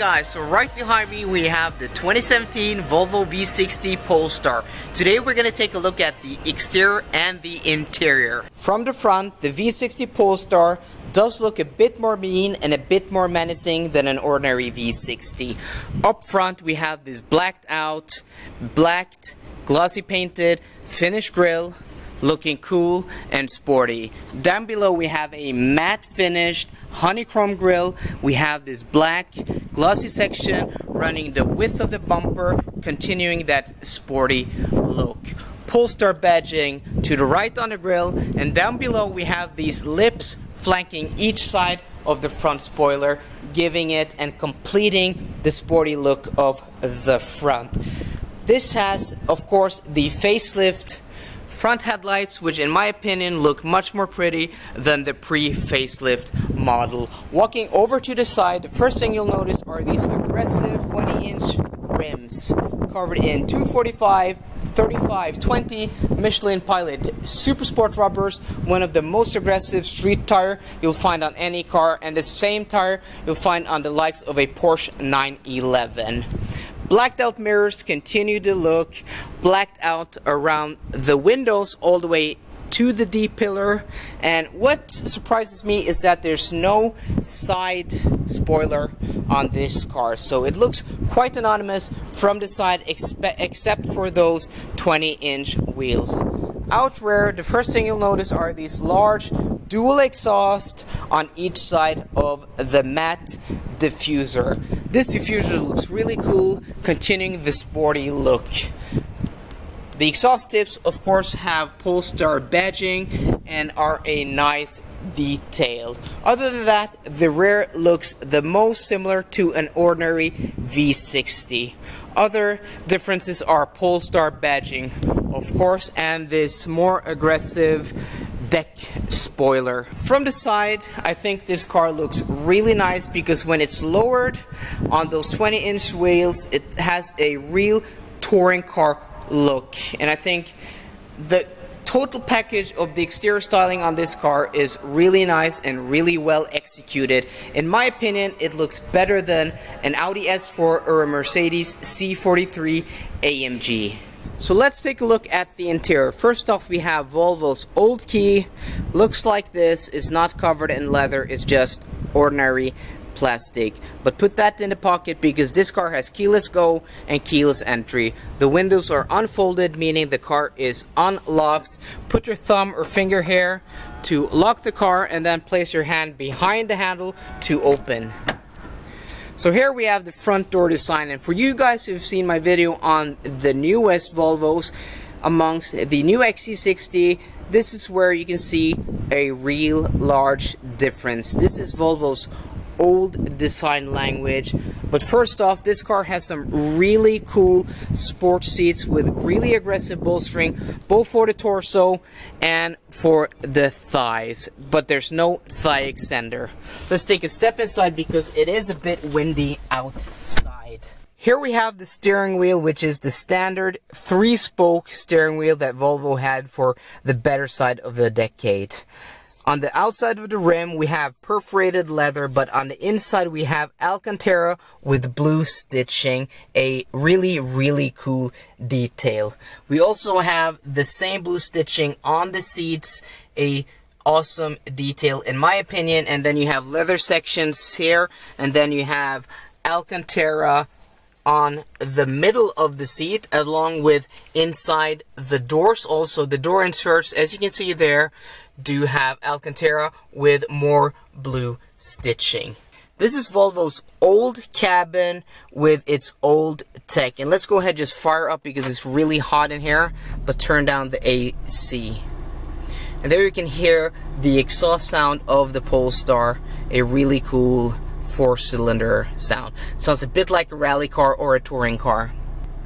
guys, so right behind me we have the 2017 Volvo V60 Polestar. Today we're going to take a look at the exterior and the interior. From the front, the V60 Polestar does look a bit more mean and a bit more menacing than an ordinary V60. Up front we have this blacked out, blacked, glossy painted, finished grille, looking cool and sporty. Down below we have a matte finished honeycomb grille. We have this black glossy section running the width of the bumper, continuing that sporty look. Polestar badging to the right on the grille, and down below we have these lips flanking each side of the front spoiler, giving it and completing the sporty look of the front. This has, of course, the facelift front headlights, which in my opinion look much more pretty than the pre-facelift model. Walking over to the side, the first thing you'll notice are these aggressive 20-inch rims covered in 245, 35, 20 Michelin Pilot Super Sport rubbers, one of the most aggressive street tire you'll find on any car, and the same tire you'll find on the likes of a Porsche 911. Blacked out mirrors continue to look blacked out around the windows all the way to the D-pillar, and what surprises me is that there's no side spoiler on this car, so it looks quite anonymous from the side except for those 20-inch wheels. Out rear, the first thing you'll notice are these large dual exhaust on each side of the matte diffuser. This diffuser looks really cool, continuing the sporty look. The exhaust tips, of course, have Polestar badging and are a nice detail. Other than that, the rear looks the most similar to an ordinary V60. Other differences are Polestar badging, of course, and this more aggressive deck spoiler. From the side, I think this car looks really nice because when it's lowered on those 20-inch wheels, it has a real touring car look, and I think the total package of the exterior styling on this car is really nice and really well executed. In my opinion, it looks better than an Audi S4 or a Mercedes C43 AMG. So let's take a look at the interior. First off, we have Volvo's old key. Looks like this. Is not covered in leather, it's just ordinary plastic, but put that in the pocket because this car has keyless go and keyless entry. The windows are unfolded, meaning the car is unlocked. Put your thumb or finger here to lock the car and then place your hand behind the handle to open. So here we have the front door design, and for you guys who've seen my video on the newest Volvos amongst the new XC60, this is where you can see a real large difference. This is Volvo's old design language. But first off, this car has some really cool sports seats with really aggressive bolstering, both for the torso and for the thighs, but there's no thigh extender. Let's take a step inside because it is a bit windy outside. Here we have the steering wheel, which is the standard 3-spoke steering wheel that Volvo had for the better side of the decade. On the outside of the rim we have perforated leather, but on the inside we have Alcantara with blue stitching, a really cool detail. We also have the same blue stitching on the seats, a awesome detail in my opinion, and then you have leather sections here, and then you have Alcantara on the middle of the seat along with inside the doors. Also the door inserts, as you can see there, do have Alcantara with more blue stitching. This is Volvo's old cabin with its old tech, and let's go ahead and just fire up because it's really hot in here, but turn down the AC. And there you can hear the exhaust sound of the Polestar, a really cool 4-cylinder sound. Sounds a bit like a rally car or a touring car.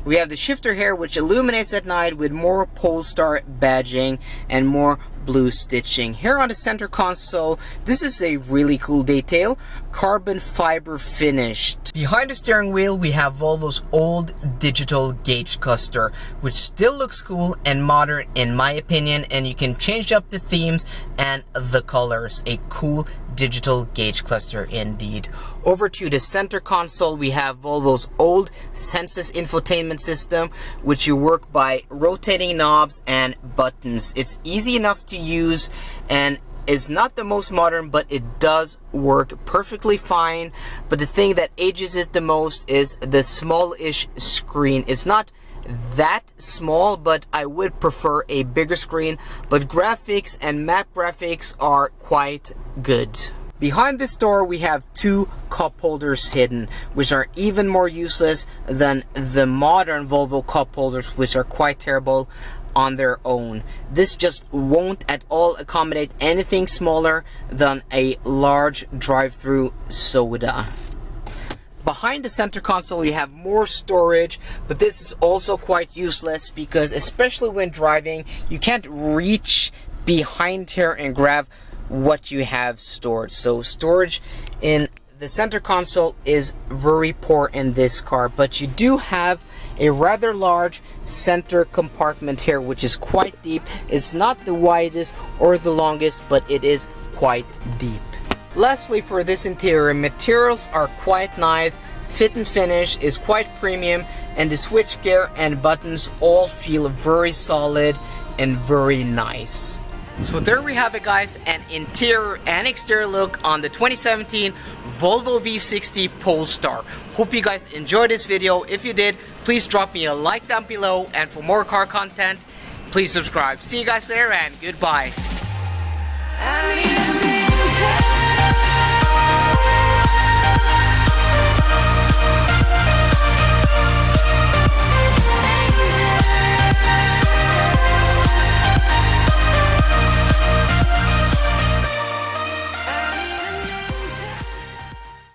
We have the shifter here, which illuminates at night with more Polestar badging and more blue stitching. Here on the center console, this is a really cool detail, carbon fiber finished. Behind the steering wheel we have Volvo's old digital gauge cluster, which still looks cool and modern in my opinion, and you can change up the themes and the colors. A cool digital gauge cluster indeed. Over to the center console, we have Volvo's old Sensus infotainment system, which you work by rotating knobs and buttons. It's easy enough to use and is not the most modern, but it does work perfectly fine. But the thing that ages it the most is the small-ish screen. It's not that small, but I would prefer a bigger screen. But graphics and map graphics are quite good. Behind this door we have two cup holders hidden, which are even more useless than the modern Volvo cup holders, which are quite terrible on their own. This just won't at all accommodate anything smaller than a large drive-through soda. Behind the center console we have more storage, but this is also quite useless because especially when driving, you can't reach behind here and grab what you have stored. So storage in the center console is very poor in this car, but you do have a rather large center compartment here, which is quite deep. It's not the widest or the longest, but it is quite deep. Lastly, for this interior, materials are quite nice, fit and finish is quite premium, and the switchgear and buttons all feel very solid and very nice. So there we have it, guys, an interior and exterior look on the 2017 Volvo V60 Polestar. Hope you guys enjoyed this video. If you did, please drop me a like down below, and for more car content, please subscribe. See you guys later and goodbye.